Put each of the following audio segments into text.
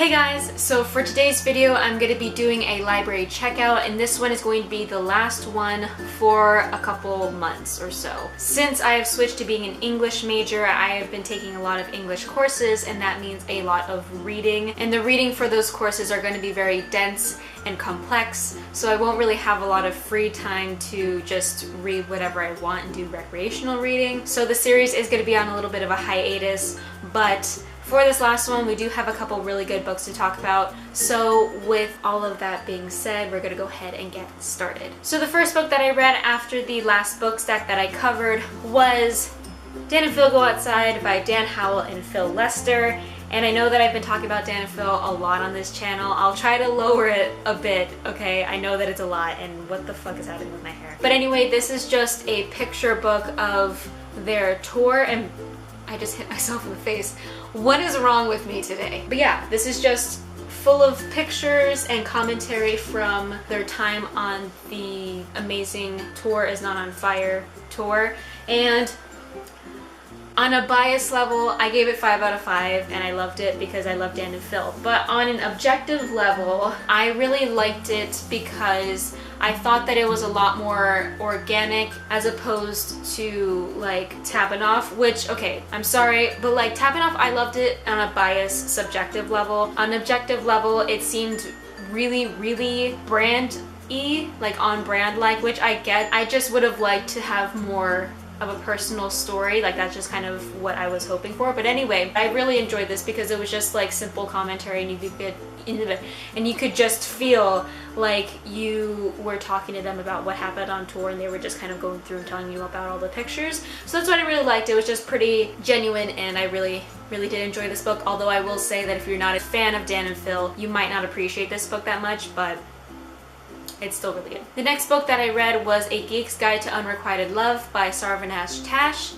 Hey guys, so for today's video I'm going to be doing a library checkout, and this one is going to be the last one for a couple months or so. Since I have switched to being an English major, I have been taking a lot of English courses, and that means a lot of reading. And the reading for those courses are going to be very dense and complex, so I won't really have a lot of free time to just read whatever I want and do recreational reading. So the series is going to be on a little bit of a hiatus, but for this last one, we do have a couple really good books to talk about. So with all of that being said, we're gonna go ahead and get started. So the first book that I read after the last book stack that I covered was Dan and Phil Go Outside by Dan Howell and Phil Lester. And I know that I've been talking about Dan and Phil a lot on this channel. I'll try to lower it a bit, okay? I know that it's a lot, and what the fuck is happening with my hair? But anyway, this is just a picture book of their tour, and I just hit myself in the face. What is wrong with me today? But yeah, this is just full of pictures and commentary from their time on the amazing Tour Is Not on Fire tour. And on a bias level, I gave it 5 out of 5, and I loved it because I love Dan and Phil. But on an objective level, I really liked it because I thought that it was a lot more organic as opposed to like Tapanoff, which, okay, I'm sorry, but like Tapanoff, I loved it on a biased subjective level. On an objective level, it seemed really brand-y, like on brand like, which I get. I just would have liked to have more of a personal story, like that's just kind of what I was hoping for. But anyway, I really enjoyed this because it was just like simple commentary, and you could get into it and you could just feel like you were talking to them about what happened on tour, and they were just kind of going through and telling you about all the pictures. So that's what I really liked. It was just pretty genuine, and I really did enjoy this book. Although I will say that if you're not a fan of Dan and Phil, you might not appreciate this book that much, but it's still really good. The next book that I read was A Geek's Guide to Unrequited Love by Sarvanaz Tash,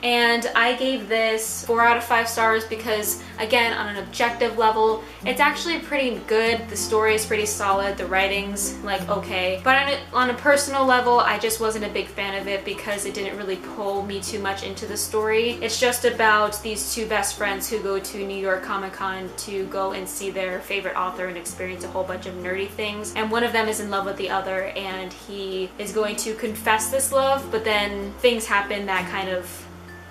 and I gave this 4 out of 5 stars because, again, on an objective level, it's actually pretty good. The story is pretty solid, the writing's like okay, but on a personal level, I just wasn't a big fan of it because it didn't really pull me too much into the story. It's just about these two best friends who go to New York Comic Con to go and see their favorite author and experience a whole bunch of nerdy things, and one of them is in love with the other, and he is going to confess this love, but then things happen that kind of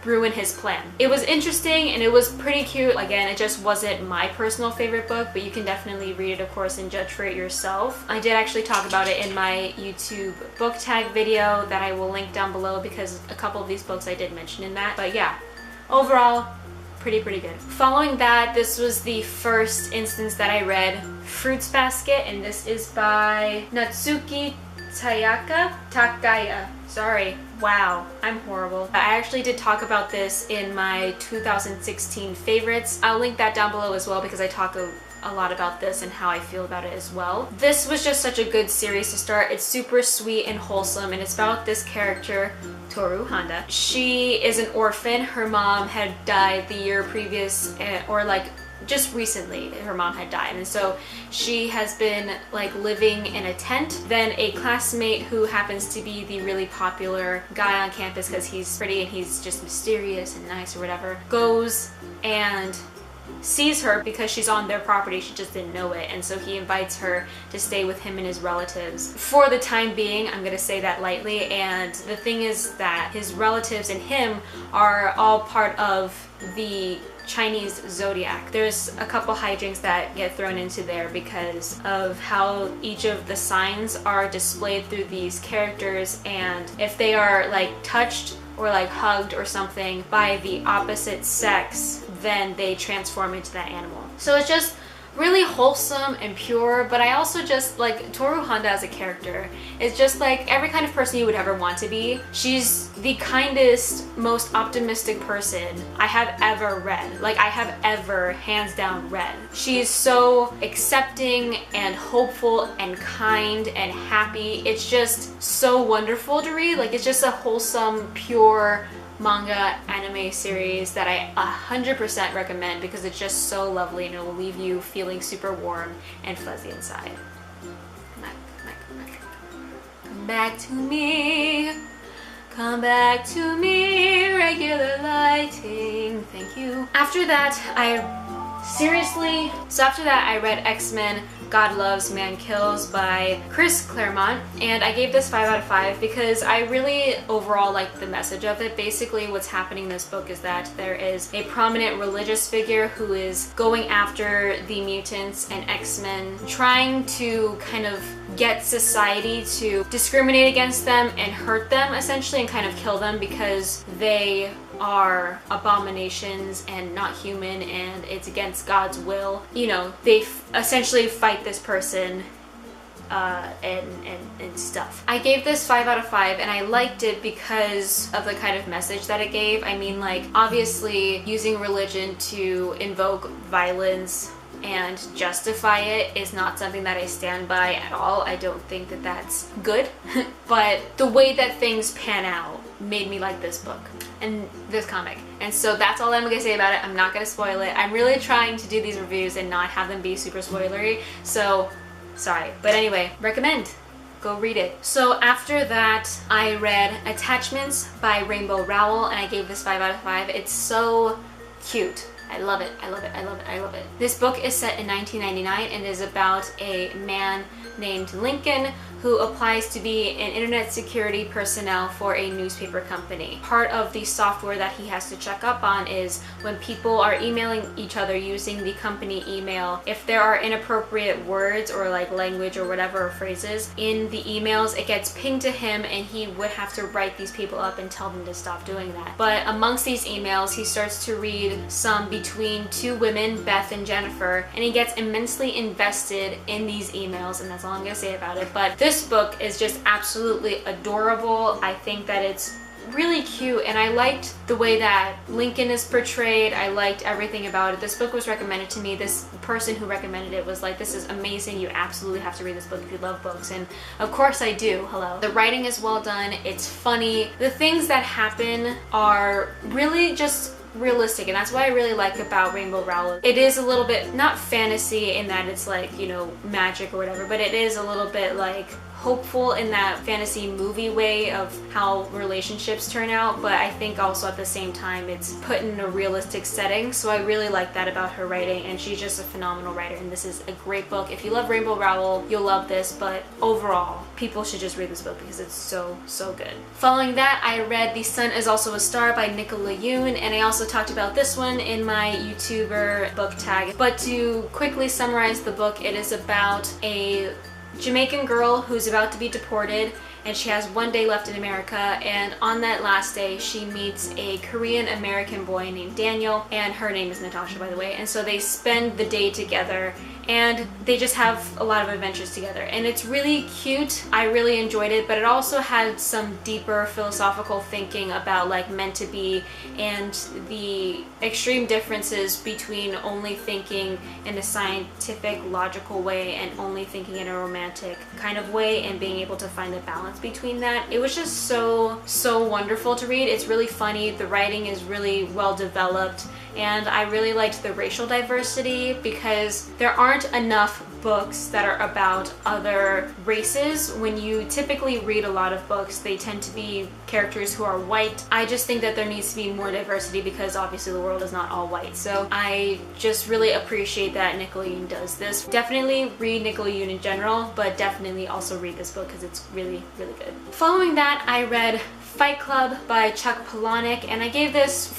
ruin his plan. It was interesting and it was pretty cute. Again, it just wasn't my personal favorite book, but you can definitely read it, of course, and judge for it yourself. I did actually talk about it in my YouTube book tag video that I will link down below because a couple of these books I did mention in that. But yeah, overall, pretty good. Following that, this was the first instance that I read, Fruits Basket, and this is by Natsuki Takaya. Sorry. Wow, I'm horrible. I actually did talk about this in my 2016 favorites. I'll link that down below as well because I talk a lot about this and how I feel about it as well. This was just such a good series to start. It's super sweet and wholesome, and it's about this character, Toru Honda. She is an orphan. Her mom had died the year previous, or like just recently her mom had died, and so she has been like living in a tent. Then a classmate who happens to be the really popular guy on campus because he's pretty and he's just mysterious and nice or whatever, goes and sees her because she's on their property. She just didn't know it, and so he invites her to stay with him and his relatives for the time being. I'm gonna say that lightly, and the thing is that his relatives and him are all part of the Chinese zodiac. There's a couple hijinks that get thrown into there because of how each of the signs are displayed through these characters, and if they are like touched or like hugged or something by the opposite sex, then they transform into that animal. So it's just really wholesome and pure, but I also just like Toru Honda as a character is just like every kind of person you would ever want to be. She's the kindest, most optimistic person I have ever read. Like I have ever hands down read. She's so accepting and hopeful and kind and happy. It's just so wonderful to read. Like it's just a wholesome, pure manga anime series that I 100% recommend because it's just so lovely and it will leave you feeling super warm and fuzzy inside. Come back to me. Come back to me, regular lighting. Thank you. After that, I Seriously? So after that, I read X-Men God Loves Man Kills by Chris Claremont, and I gave this 5 out of 5 because I really overall liked the message of it. Basically, what's happening in this book is that there is a prominent religious figure who is going after the mutants and X-Men, trying to kind of get society to discriminate against them and hurt them essentially, and kind of kill them because they are abominations and not human, and it's against God's will. You know, they essentially fight this person and stuff. I gave this 5 out of 5, and I liked it because of the kind of message that it gave. I mean, like, obviously using religion to invoke violence and justify it is not something that I stand by at all. I don't think that that's good. But the way that things pan out made me like this book and this comic. And so that's all I'm gonna say about it. I'm not gonna spoil it. I'm really trying to do these reviews and not have them be super spoilery, so sorry. But anyway, recommend. Go read it. So after that, I read Attachments by Rainbow Rowell, and I gave this 5 out of 5. It's so cute. I love it. I love it. I love it. I love it. This book is set in 1999 and is about a man named Lincoln who applies to be an internet security personnel for a newspaper company. Part of the software that he has to check up on is when people are emailing each other using the company email, if there are inappropriate words or like language or whatever phrases in the emails, it gets pinged to him and he would have to write these people up and tell them to stop doing that. But amongst these emails, he starts to read some between two women, Beth and Jennifer, and he gets immensely invested in these emails, and that's all I'm gonna say about it. But this book is just absolutely adorable. I think that it's really cute, and I liked the way that Lincoln is portrayed. I liked everything about it. This book was recommended to me. This person who recommended it was like, this is amazing, you absolutely have to read this book if you love books, and of course I do. Hello. The writing is well done, it's funny. The things that happen are really just realistic, and that's what I really like about Rainbow Rowell. It is a little bit, not fantasy in that it's like, you know, magic or whatever, but it is a little bit like hopeful in that fantasy movie way of how relationships turn out, but I think also at the same time it's put in a realistic setting, so I really like that about her writing, and she's just a phenomenal writer, and this is a great book. If you love Rainbow Rowell, you'll love this, but overall, people should just read this book because it's so, so good. Following that, I read The Sun Is Also a Star by Nicola Yoon, and I also talked about this one in my YouTuber book tag, but to quickly summarize the book, it is about a Jamaican girl who's about to be deported, and she has one day left in America, and on that last day she meets a Korean American boy named Daniel, and her name is Natasha, by the way, and so they spend the day together and they just have a lot of adventures together, and it's really cute. I really enjoyed it, but it also had some deeper philosophical thinking about like meant to be and the extreme differences between only thinking in a scientific, logical way and only thinking in a romantic kind of way, and being able to find the balance between that. It was just so, so wonderful to read. It's really funny. The writing is really well developed, and I really liked the racial diversity because there aren't enough books that are about other races. When you typically read a lot of books, they tend to be characters who are white. I just think that there needs to be more diversity because obviously the world is not all white. So I just really appreciate that Nicola Yoon does this. Definitely read Nicola Yoon in general, but definitely also read this book because it's really, really good. Following that, I read Fight Club by Chuck Palahniuk, and I gave this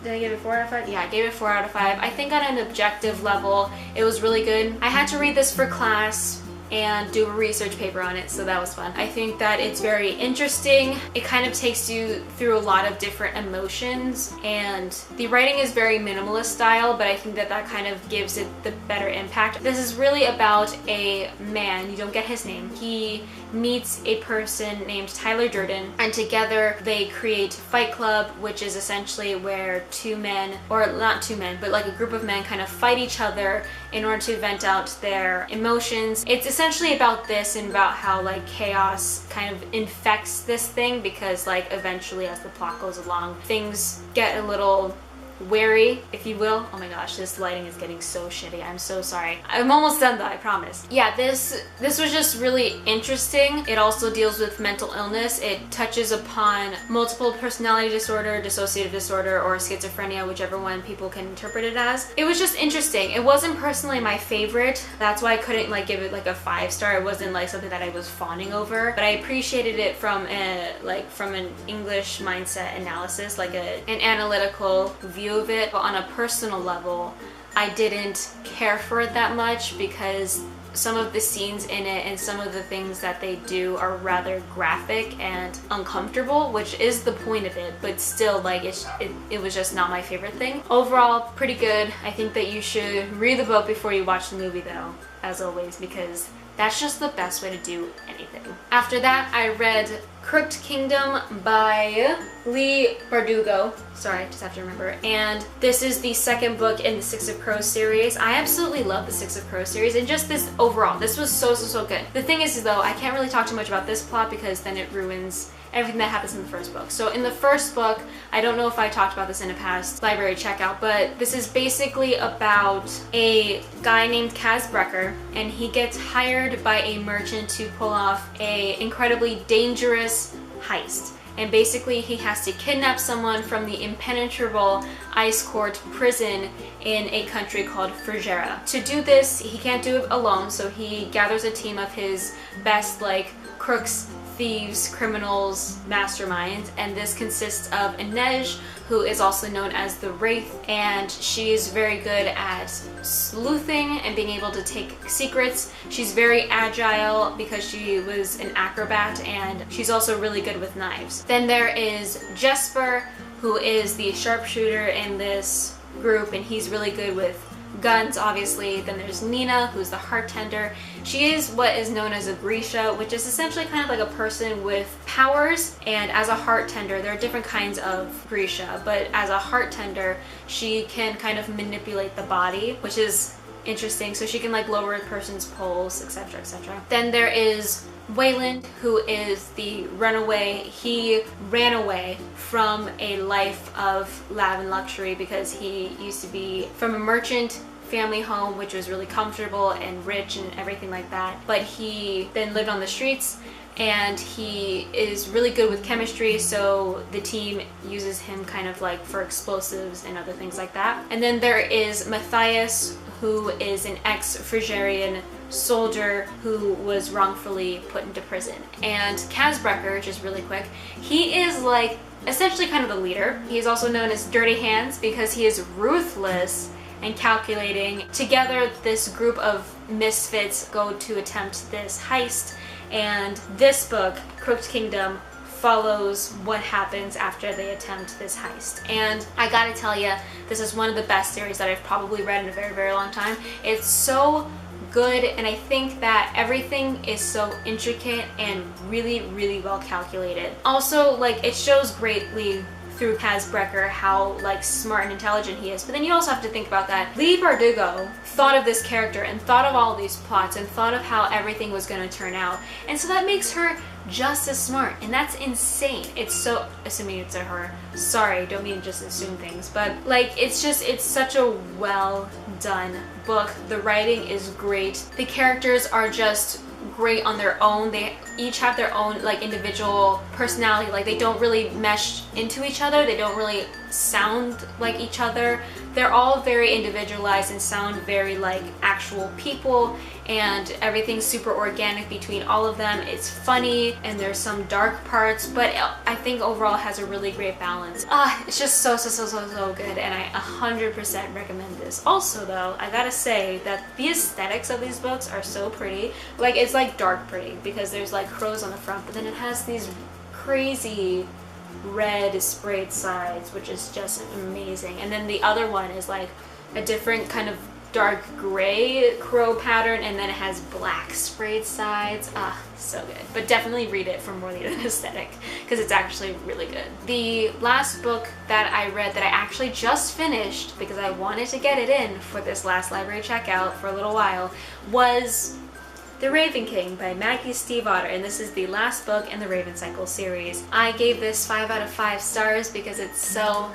did I give it 4 out of 5? Yeah, I gave it 4 out of 5. I think on an objective level, it was really good. I had to read this for class and do a research paper on it, so that was fun. I think that it's very interesting. It kind of takes you through a lot of different emotions, and the writing is very minimalist style, but I think that that kind of gives it the better impact. This is really about a man, you don't get his name. He meets a person named Tyler Durden, and together they create Fight Club, which is essentially where two men, or not two men, but like a group of men kind of fight each other in order to vent out their emotions. It's essentially about this and about how like chaos kind of infects this thing, because like eventually as the plot goes along, things get a little wary, if you will. Oh my gosh, this lighting is getting so shitty. I'm so sorry. I'm almost done though, I promise. Yeah, this was just really interesting. It also deals with mental illness. It touches upon multiple personality disorder, dissociative disorder, or schizophrenia, whichever one people can interpret it as. It was just interesting. It wasn't personally my favorite. That's why I couldn't like give it like a 5-star. It wasn't like something that I was fawning over, but I appreciated it from an English mindset analysis, like an analytical view of it. But on a personal level, I didn't care for it that much because some of the scenes in it and some of the things that they do are rather graphic and uncomfortable, which is the point of it, but still, like, it was just not my favorite thing. Overall, pretty good. I think that you should read the book before you watch the movie though, as always, because that's just the best way to do anything. After that, I read Crooked Kingdom by Leigh Bardugo. Sorry, I just have to remember. And this is the second book in the Six of Crows series. I absolutely love the Six of Crows series, and just this overall, this was so good. The thing is though, I can't really talk too much about this plot because then it ruins everything that happens in the first book. So in the first book, I don't know if I talked about this in a past library checkout, but this is basically about a guy named Kaz Brecker, and he gets hired by a merchant to pull off a incredibly dangerous heist. And basically he has to kidnap someone from the impenetrable ice court prison in a country called Frigera. To do this, he can't do it alone, so he gathers a team of his best, like, crooks, thieves, criminals, masterminds, and this consists of Inej, who is also known as the Wraith, and she is very good at sleuthing and being able to take secrets. She's very agile because she was an acrobat, and she's also really good with knives. Then there is Jesper, who is the sharpshooter in this group, and he's really good with guns, obviously. Then there's Nina, who's the heart tender. She is what is known as a Grisha, which is essentially kind of like a person with powers, and as a heart tender, there are different kinds of Grisha, but as a heart tender, she can kind of manipulate the body, which is interesting. So she can like lower a person's pulse, etc, etc. Then there is Wayland, who is the runaway. He ran away from a life of lav and luxury because he used to be from a merchant family home, which was really comfortable and rich and everything like that, but he then lived on the streets, and he is really good with chemistry, so the team uses him kind of like for explosives and other things like that. And then there is Matthias, who is an ex-Frigerian soldier who was wrongfully put into prison. And Kaz Brecker, just really quick, he is like essentially kind of the leader. He is also known as Dirty Hands because he is ruthless and calculating. Together, this group of misfits go to attempt this heist, and this book, Crooked Kingdom, follows what happens after they attempt this heist. And I gotta tell you, this is one of the best series that I've probably read in a very long time. It's so good, and I think that everything is so intricate and really well calculated. Also, like, it shows greatly through Kaz Brecker how like smart and intelligent he is, but then you also have to think about that Leigh Bardugo thought of this character and thought of all these plots and thought of how everything was going to turn out, and so that makes her just as smart, and that's insane. It's so, assuming it's a her, sorry, don't mean to just assume things, but like it's such a well done book. The writing is great, the characters are just great on their own. They each have their own like individual personality, like they don't really mesh into each other, they don't really sound like each other. They're all very individualized and sound very like actual people, and everything's super organic between all of them. It's funny and there's some dark parts, but I think overall it has a really great balance. It's just so good, and I 100% recommend this. Also though, I gotta say that the aesthetics of these books are so pretty. Like, it's like dark pretty because there's like crows on the front, but then it has these crazy red sprayed sides, which is just amazing. And then the other one is like a different kind of dark gray crow pattern, and then it has black sprayed sides. So good. But definitely read it for more than an aesthetic, because it's actually really good. The last book that I read that I actually just finished because I wanted to get it in for this last library checkout for a little while was The Raven King by Maggie Steve Otter, and this is the last book in the Raven Cycle series. I gave this 5 out of 5 stars because it's so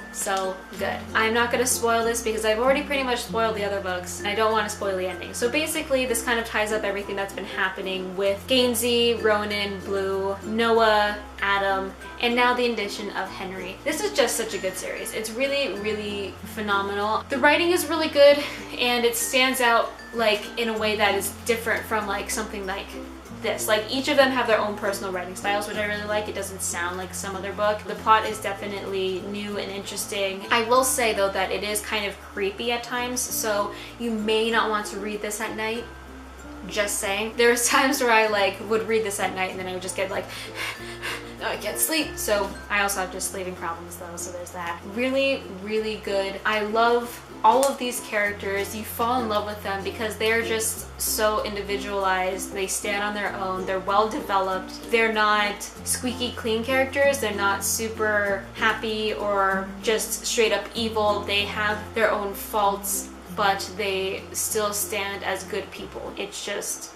good. I'm not going to spoil this because I've already pretty much spoiled the other books, and I don't want to spoil the ending. So basically, this kind of ties up everything that's been happening with Gainsey, Ronan, Blue, Noah, Adam, and now the addition of Henry. This is just such a good series. It's really phenomenal. The writing is really good, and it stands out like in a way that is different from like something like this. Like each of them have their own personal writing styles, which I really like. It doesn't sound like some other book. The plot is definitely new and interesting. I will say though that it is kind of creepy at times, so you may not want to read this at night. Just saying. There's times where I like would read this at night and then I would just get like I can't sleep. So I also have just sleeping problems though, so there's that. Really good. I love all of these characters. You fall in love with them because they're just so individualized. They stand on their own. They're well developed. They're not squeaky clean characters. They're not super happy or just straight up evil. They have their own faults, but they still stand as good people. It's just,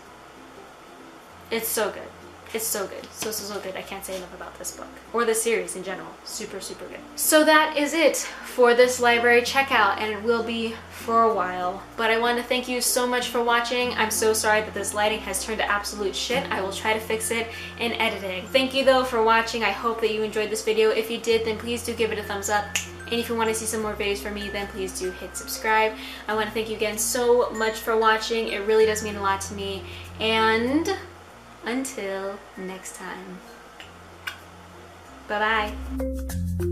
it's so good. It's so good. So good. I can't say enough about this book. Or the series in general. Super good. So that is it for this library checkout, and it will be for a while. But I want to thank you so much for watching. I'm so sorry that this lighting has turned to absolute shit. I will try to fix it in editing. Thank you though for watching. I hope that you enjoyed this video. If you did, then please do give it a thumbs up. And if you want to see some more videos from me, then please do hit subscribe. I want to thank you again so much for watching. It really does mean a lot to me. And until next time, bye-bye.